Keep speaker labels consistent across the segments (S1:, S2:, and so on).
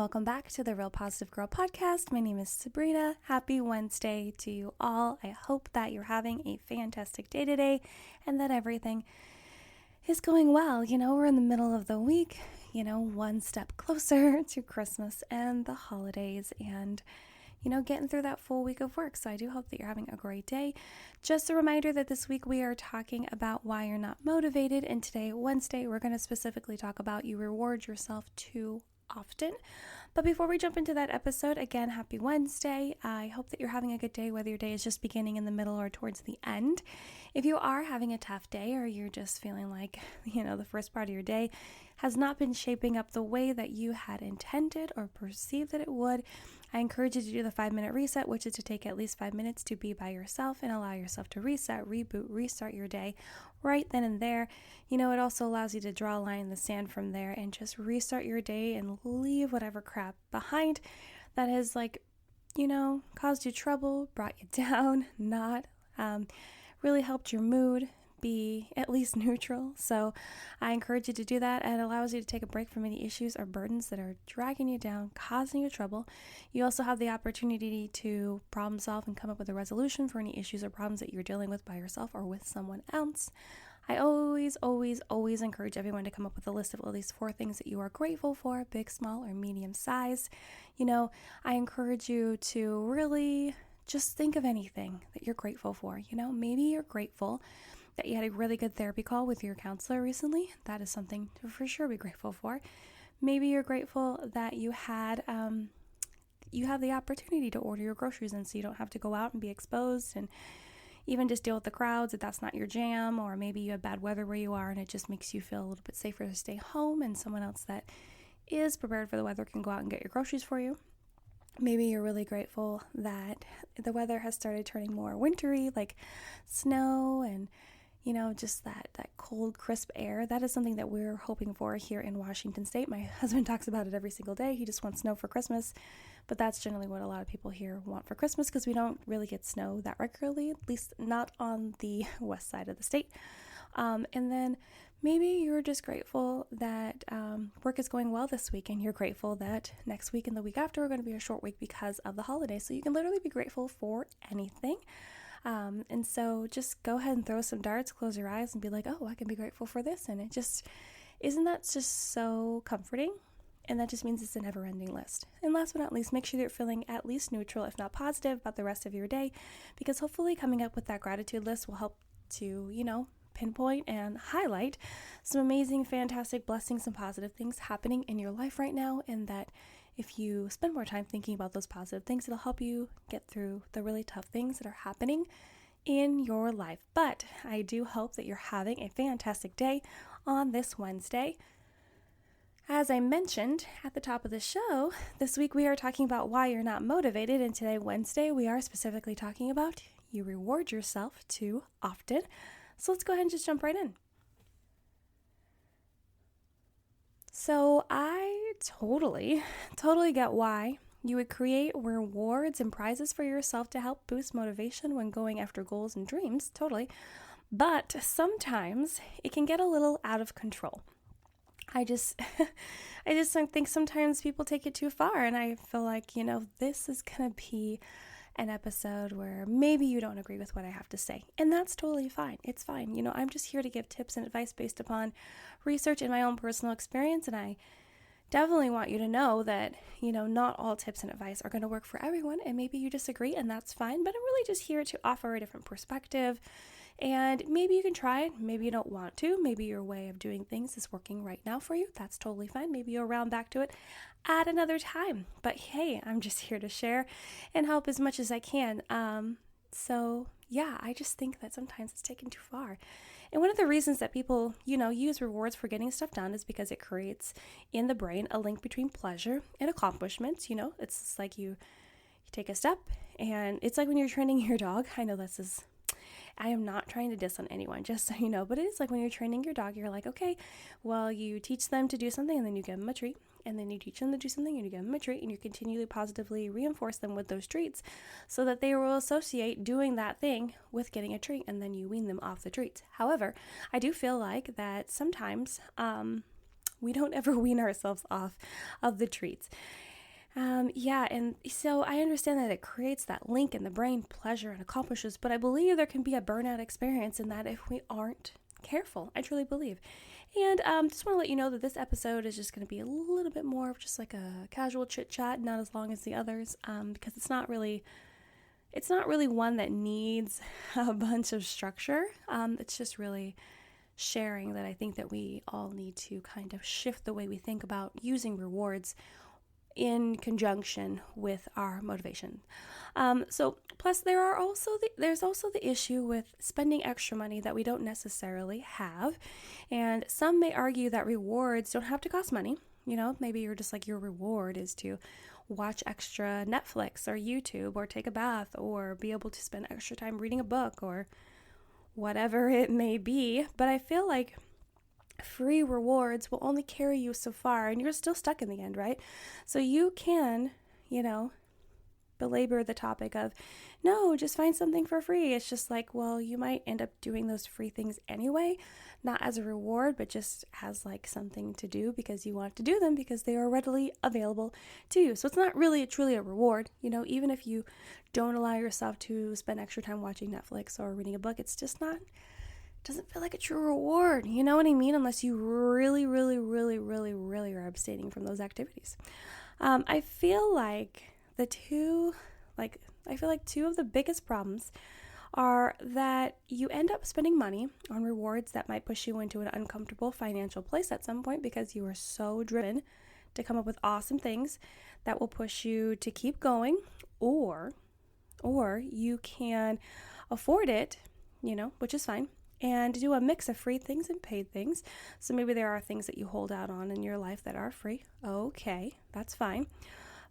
S1: welcome back to the Real Positive Girl podcast. My name is Sabrina. Happy Wednesday to you all. I hope that you're having a fantastic day today and that everything is going well. We're in the middle of the week, one step closer to Christmas and the holidays and getting through that full week of work. So I do hope that you're having a great day. Just a reminder that this week we are talking about why you're not motivated. And today, Wednesday, we're going to specifically talk about you reward yourself too often. But before we jump into that episode, again, happy Wednesday. I hope that you're having a good day, whether your day is just beginning, in the middle, or towards the end. If you are having a tough day or you're just feeling like, the first part of your day has not been shaping up the way that you had intended or perceived that it would, I encourage you to do the 5-minute reset, which is to take at least 5 minutes to be by yourself and allow yourself to reset, reboot, restart your day right then and there. It also allows you to draw a line in the sand from there and just restart your day and leave whatever crap behind that has caused you trouble, brought you down, not really helped your mood be at least neutral. So I encourage you to do that, and it allows you to take a break from any issues or burdens that are dragging you down, causing you trouble. You also have the opportunity to problem solve and come up with a resolution for any issues or problems that you're dealing with by yourself or with someone else. I always encourage everyone to come up with a list of at least 4 things that you are grateful for, big, small, or medium size. I encourage you to really just think of anything that you're grateful for. Maybe you're grateful that you had a really good therapy call with your counselor recently. That is something to for sure be grateful for. Maybe you're grateful that you have the opportunity to order your groceries in, so you don't have to go out and be exposed and even just deal with the crowds if that's not your jam. Or maybe you have bad weather where you are and it just makes you feel a little bit safer to stay home, and someone else that is prepared for the weather can go out and get your groceries for you. Maybe you're really grateful that the weather has started turning more wintry, like snow and just that cold, crisp air. That is something that we're hoping for here in Washington State. My husband talks about it every single day. He just wants snow for Christmas, but that's generally what a lot of people here want for Christmas, because we don't really get snow that regularly, at least not on the west side of the state. And then maybe you're just grateful that work is going well this week, and you're grateful that next week and the week after are going to be a short week because of the holidays. So you can literally be grateful for anything. And so just go ahead and throw some darts, close your eyes, and be like, oh, I can be grateful for this. And isn't that just so comforting? And that just means it's a never-ending list. And last but not least, make sure that you're feeling at least neutral, if not positive, about the rest of your day, because hopefully coming up with that gratitude list will help to, pinpoint and highlight some amazing, fantastic blessings and positive things happening in your life right now, and that if you spend more time thinking about those positive things, it'll help you get through the really tough things that are happening in your life. But I do hope that you're having a fantastic day on this Wednesday. As I mentioned at the top of the show, this week we are talking about why you're not motivated, and today, Wednesday, we are specifically talking about you reward yourself too often. So let's go ahead and just jump right in. So I totally get why you would create rewards and prizes for yourself to help boost motivation when going after goals and dreams, totally. But sometimes it can get a little out of control. I just think sometimes people take it too far, and I feel like, this is going to be an episode where maybe you don't agree with what I have to say, and that's totally fine. It's fine. I'm just here to give tips and advice based upon research and my own personal experience, and I definitely want you to know that, not all tips and advice are going to work for everyone, and maybe you disagree, and that's fine, but I'm really just here to offer a different perspective. And maybe you can try it, maybe you don't want to, maybe your way of doing things is working right now for you. That's totally fine. Maybe you'll round back to it at another time. But hey, I'm just here to share and help as much as I can. So yeah, I just think that sometimes it's taken too far. And one of the reasons that people, use rewards for getting stuff done is because it creates in the brain a link between pleasure and accomplishments. It's like you take a step, and it's like when you're training your dog. I know I am not trying to diss on anyone, just so you know, but it is like when you're training your dog, you're like, okay, well, you teach them to do something and then you give them a treat, and then you teach them to do something and you give them a treat, and you continually positively reinforce them with those treats so that they will associate doing that thing with getting a treat, and then you wean them off the treats. However, I do feel like that sometimes we don't ever wean ourselves off of the treats. Yeah, and so I understand that it creates that link in the brain, pleasure and accomplishes, but I believe there can be a burnout experience in that if we aren't careful. I truly believe. And just want to let you know that this episode is just going to be a little bit more of just like a casual chit chat, not as long as the others, because it's not really one that needs a bunch of structure. It's just really sharing that I think that we all need to kind of shift the way we think about using rewards in conjunction with our motivation. So plus there's also the issue with spending extra money that we don't necessarily have. And some may argue that rewards don't have to cost money. Maybe you're just like, your reward is to watch extra Netflix or YouTube or take a bath or be able to spend extra time reading a book or whatever it may be. But I feel like free rewards will only carry you so far and you're still stuck in the end, right? So you can, belabor the topic of, no, just find something for free. It's just like, well, you might end up doing those free things anyway, not as a reward, but just as like something to do because you want to do them because they are readily available to you. So it's not really truly a reward, even if you don't allow yourself to spend extra time watching Netflix or reading a book, it's just not, doesn't feel like a true reward. You know what I mean? Unless you really, really, really, really, really are abstaining from those activities. I feel like two of the biggest problems are that you end up spending money on rewards that might push you into an uncomfortable financial place at some point because you are so driven to come up with awesome things that will push you to keep going, or you can afford it, which is fine, and do a mix of free things and paid things. So maybe there are things that you hold out on in your life that are free. Okay, that's fine.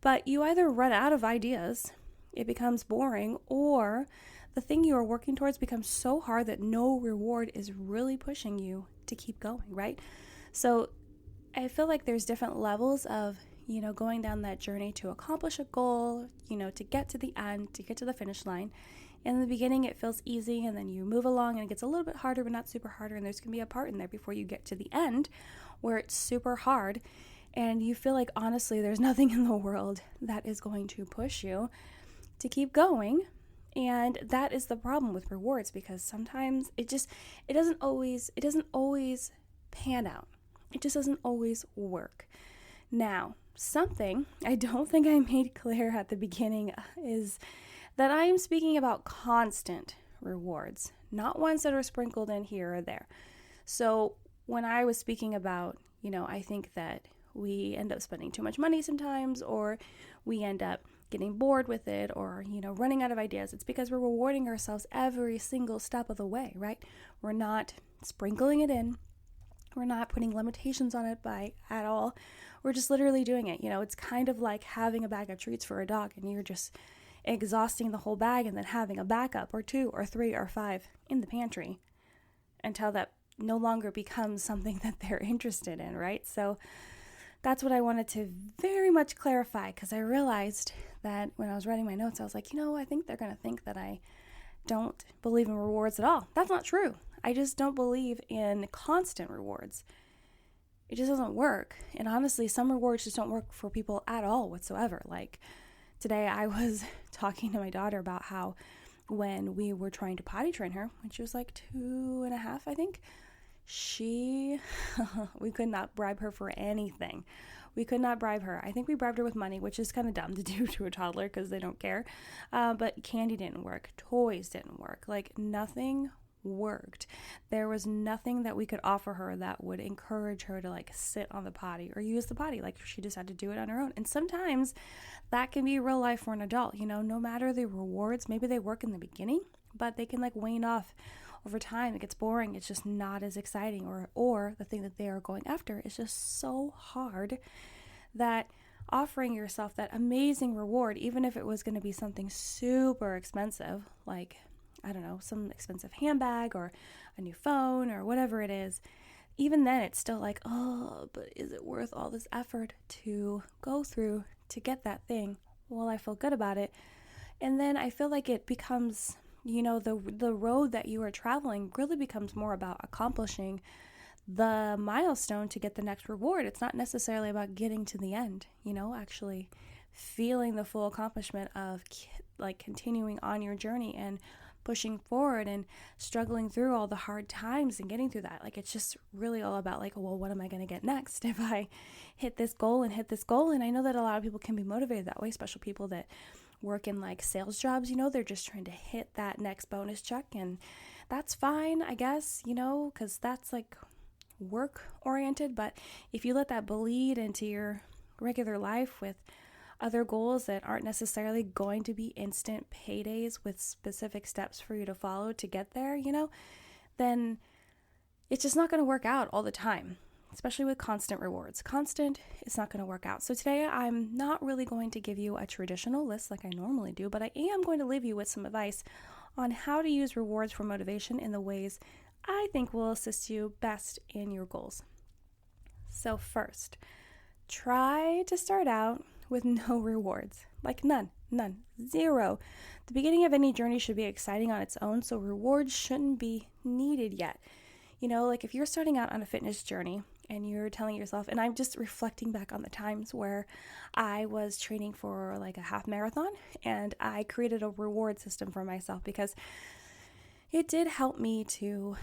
S1: But you either run out of ideas, it becomes boring, or the thing you are working towards becomes so hard that no reward is really pushing you to keep going, right? So I feel like there's different levels of, going down that journey to accomplish a goal, to get to the end, to get to the finish line. In the beginning, it feels easy, and then you move along, and it gets a little bit harder, but not super harder, and there's going to be a part in there before you get to the end where it's super hard, and you feel like, honestly, there's nothing in the world that is going to push you to keep going. And that is the problem with rewards, because sometimes it doesn't always pan out. It just doesn't always work. Now, something I don't think I made clear at the beginning is that I am speaking about constant rewards, not ones that are sprinkled in here or there. So when I was speaking about, I think that we end up spending too much money sometimes, or we end up getting bored with it, or, running out of ideas. It's because we're rewarding ourselves every single step of the way, right? We're not sprinkling it in. We're not putting limitations on it at all. We're just literally doing it. It's kind of like having a bag of treats for a dog and you're just exhausting the whole bag and then having a backup or 2 or 3 or 5 in the pantry until that no longer becomes something that they're interested in, right? So that's what I wanted to very much clarify, because I realized that when I was writing my notes, I was like, I think they're going to think that I don't believe in rewards at all. That's not true. I just don't believe in constant rewards. It just doesn't work. And honestly, some rewards just don't work for people at all whatsoever. Like today I was talking to my daughter about how when we were trying to potty train her, when she was like 2.5, I think, we could not bribe her for anything. We could not bribe her. I think we bribed her with money, which is kind of dumb to do to a toddler because they don't care. But candy didn't work. Toys didn't work. Like nothing worked. There was nothing that we could offer her that would encourage her to like sit on the potty or use the potty. Like she just had to do it on her own. And sometimes that can be real life for an adult. No matter the rewards, maybe they work in the beginning, but they can like wane off over time. It gets boring. It's just not as exciting, or the thing that they are going after is just so hard that offering yourself that amazing reward, even if it was going to be something super expensive, like, I don't know, some expensive handbag or a new phone or whatever it is, even then it's still like, oh, but is it worth all this effort to go through to get that thing? Well, I feel good about it. And then I feel like it becomes, the road that you are traveling really becomes more about accomplishing the milestone to get the next reward. It's not necessarily about getting to the end, actually feeling the full accomplishment of like continuing on your journey and pushing forward and struggling through all the hard times and getting through that. Like, it's just really all about like, well, what am I going to get next if I hit this goal and hit this goal? And I know that a lot of people can be motivated that way, especially people that work in like sales jobs, they're just trying to hit that next bonus check, and that's fine, I guess, because that's like work oriented. But if you let that bleed into your regular life with other goals that aren't necessarily going to be instant paydays with specific steps for you to follow to get there, then it's just not going to work out all the time, especially with constant rewards. Constant, it's not going to work out. So today I'm not really going to give you a traditional list like I normally do, but I am going to leave you with some advice on how to use rewards for motivation in the ways I think will assist you best in your goals. So first, try to start out with no rewards, like none, zero. The beginning of any journey should be exciting on its own, so rewards shouldn't be needed yet. Like if you're starting out on a fitness journey and you're telling yourself, and I'm just reflecting back on the times where I was training for like a half marathon, and I created a reward system for myself because it did help me to,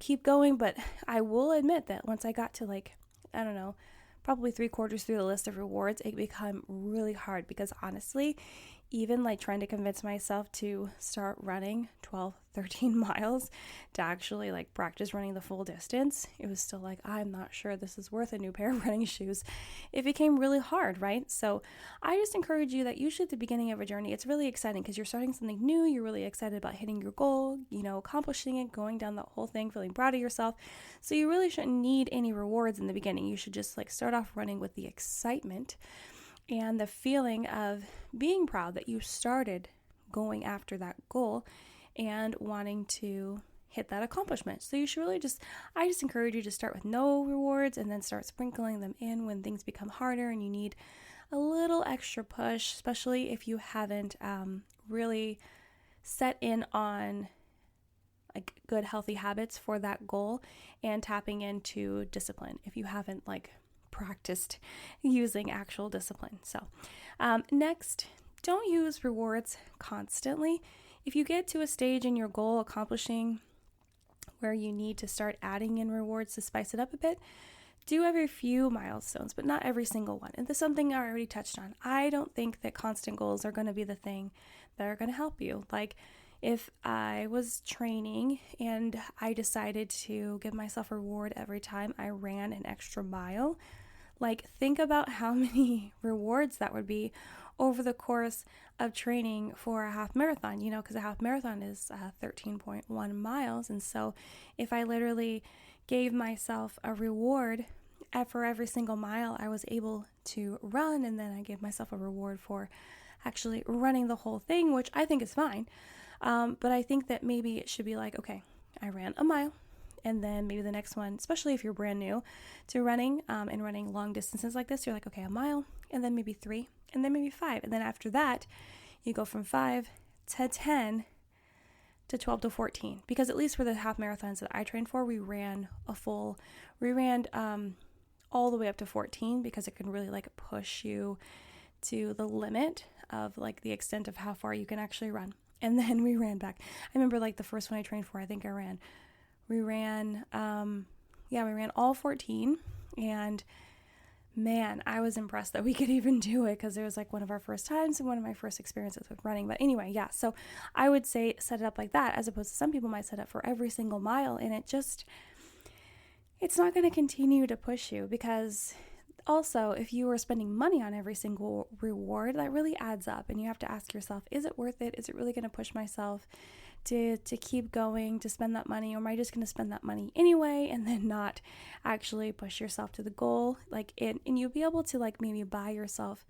S1: keep going. But I will admit that once I got to like, I don't know, probably 3/4 through the list of rewards, it became really hard because honestly, even like trying to convince myself to start running 12, 13 miles to actually like practice running the full distance, it was still like, I'm not sure this is worth a new pair of running shoes. It became really hard, right? So I just encourage you that usually at the beginning of a journey, it's really exciting because you're starting something new. You're really excited about hitting your goal, accomplishing it, going down the whole thing, feeling proud of yourself. So you really shouldn't need any rewards in the beginning. You should just like start off running with the excitement and the feeling of being proud that you started going after that goal and wanting to hit that accomplishment. So you should really I just encourage you to start with no rewards and then start sprinkling them in when things become harder and you need a little extra push, especially if you haven't really set in on like good healthy habits for that goal and tapping into discipline if you haven't like practiced using actual discipline. So next, don't use rewards constantly. If you get to a stage in your goal accomplishing where you need to start adding in rewards to spice it up a bit, do every few milestones, but not every single one. And this is something I already touched on. I don't think that constant goals are going to be the thing that are going to help you. Like if I was training and I decided to give myself a reward every time I ran an extra mile, like think about how many rewards that would be over the course of training for a half marathon, because a half marathon is 13.1 miles. And so if I literally gave myself a reward for every single mile I was able to run, and then I gave myself a reward for actually running the whole thing, which I think is fine. But I think that maybe it should be like, okay, I ran a mile. And then maybe the next one, especially if you're brand new to running and running long distances like this, you're like, okay, a mile, and then maybe 3, and then maybe 5. And then after that, you go from 5 to 10 to 12 to 14. Because at least for the half marathons that I trained for, we ran all the way up to 14 because it can really like push you to the limit of like the extent of how far you can actually run. And then we ran back. I remember like the first one I trained for, we ran all 14, and man, I was impressed that we could even do it because it was like one of our first times and one of my first experiences with running. But anyway, yeah, so I would say set it up like that, as opposed to some people might set up for every single mile, and it's not going to continue to push you, because also if you are spending money on every single reward, that really adds up, and you have to ask yourself, is it worth it? Is it really going to push myself to keep going, to spend that money, or am I just going to spend that money anyway and then not actually push yourself to the goal? And you'll be able to like maybe buy yourself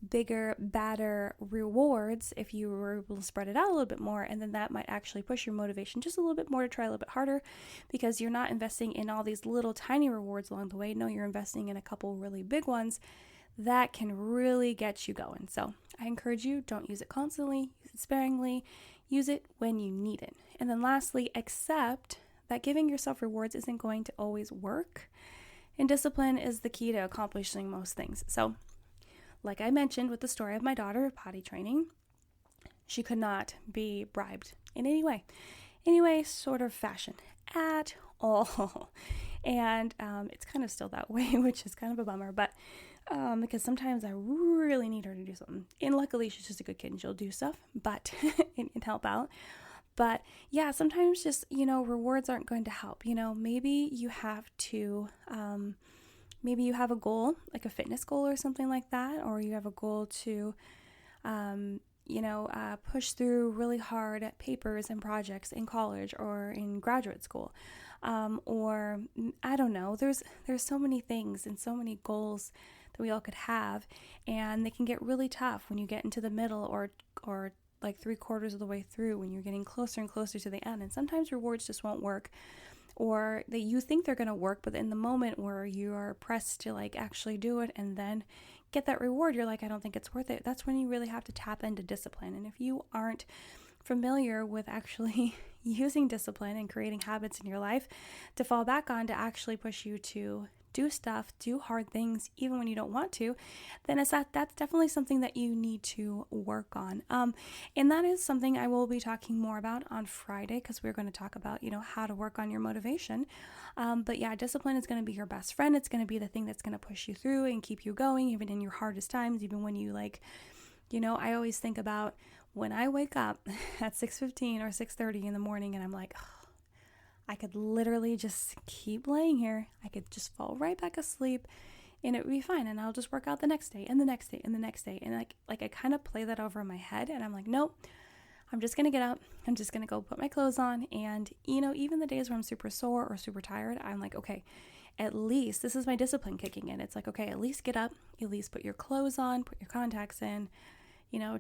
S1: bigger, badder rewards if you were able to spread it out a little bit more, and then that might actually push your motivation just a little bit more to try a little bit harder, because you're not investing in all these little tiny rewards along the way. No, you're investing in a couple really big ones that can really get you going. So I encourage you, don't use it constantly, use it sparingly, use it when you need it. And then lastly, accept that giving yourself rewards isn't going to always work, and discipline is the key to accomplishing most things. So like I mentioned with the story of my daughter potty training, she could not be bribed in any way, sort of fashion at all. And it's kind of still that way, which is kind of a bummer, but because sometimes I really need her to do something. And luckily, she's just a good kid and she'll do stuff, but and help out. But yeah, sometimes just, rewards aren't going to help. Maybe you have to, maybe you have a goal, like a fitness goal or something like that, or you have a goal to, push through really hard at papers and projects in college or in graduate school. Or I don't know, there's so many things and so many goals that we all could have, and they can get really tough when you get into the middle or like 3/4 of the way through, when you're getting closer and closer to the end. And sometimes rewards just won't work, or that you think they're going to work, but in the moment where you are pressed to like actually do it and then get that reward, you're like, I don't think it's worth it. That's when you really have to tap into discipline. And if you aren't familiar with actually using discipline and creating habits in your life to fall back on to actually push you to do stuff, do hard things, even when you don't want to, then that's definitely something that you need to work on. And that is something I will be talking more about on Friday, because we're going to talk about, how to work on your motivation. But yeah, discipline is going to be your best friend. It's going to be the thing that's going to push you through and keep you going, even in your hardest times, even when you I always think about when I wake up at 6:15 or 6:30 in the morning and I'm like, I could literally just keep laying here. I could just fall right back asleep and it would be fine. And I'll just work out the next day and the next day and the next day. And like I kind of play that over in my head and I'm like, nope, I'm just going to get up. I'm just going to go put my clothes on. And, even the days where I'm super sore or super tired, I'm like, okay, at least this is my discipline kicking in. It's like, okay, at least get up, at least put your clothes on, put your contacts in,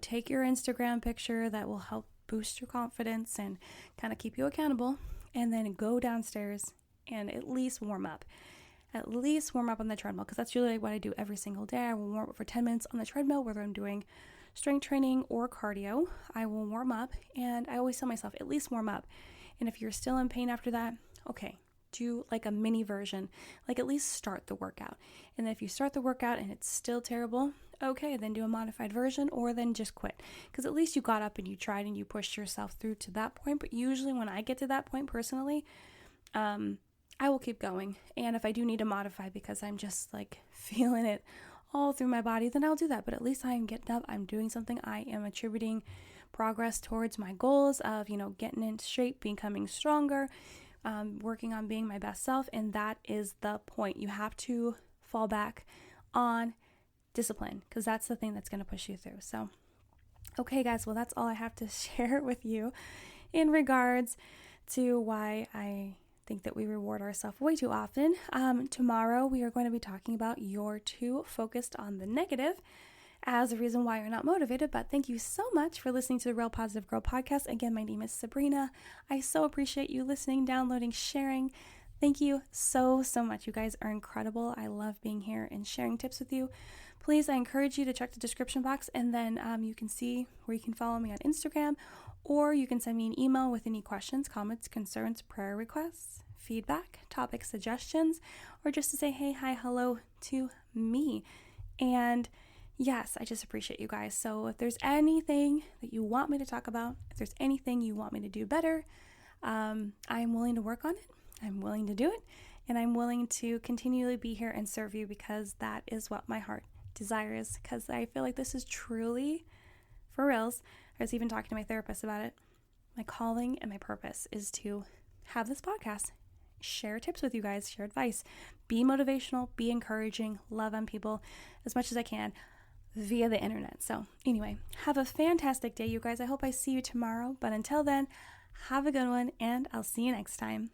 S1: take your Instagram picture that will help boost your confidence and kind of keep you accountable. And then go downstairs and at least warm up. At least warm up on the treadmill, because that's really what I do every single day. I will warm up for 10 minutes on the treadmill, whether I'm doing strength training or cardio. I will warm up, and I always tell myself, at least warm up. And if you're still in pain after that, okay, do like a mini version, like at least start the workout. And then if you start the workout and it's still terrible, okay, then do a modified version, or then just quit, because at least you got up and you tried and you pushed yourself through to that point. But usually when I get to that point personally, I will keep going. And if I do need to modify because I'm just like feeling it all through my body, then I'll do that. But at least I am getting up, I'm doing something, I am attributing progress towards my goals of, getting into shape, becoming stronger, working on being my best self. And that is the point. You have to fall back on discipline, because that's the thing that's going to push you through. So, okay, guys, well, that's all I have to share with you in regards to why I think that we reward ourselves way too often. Tomorrow, we are going to be talking about you're too focused on the negative as a reason why you're not motivated. But thank you so much for listening to the Real Positive Girl podcast. Again, my name is Sabrina. I so appreciate you listening, downloading, sharing. Thank you so much. You guys are incredible. I love being here and sharing tips with you. Please, I encourage you to check the description box, and then you can see where you can follow me on Instagram, or you can send me an email with any questions, comments, concerns, prayer requests, feedback, topic suggestions, or just to say hey, hi, hello to me. And yes, I just appreciate you guys. So if there's anything that you want me to talk about, if there's anything you want me to do better, I'm willing to work on it. I'm willing to do it, and I'm willing to continually be here and serve you, because that is what my heart desires, because I feel like this is truly, for reals, I was even talking to my therapist about it, my calling and my purpose is to have this podcast, share tips with you guys, share advice, be motivational, be encouraging, love on people as much as I can via the internet. So anyway, have a fantastic day, you guys. I hope I see you tomorrow, but until then, have a good one, and I'll see you next time.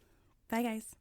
S1: Bye, guys.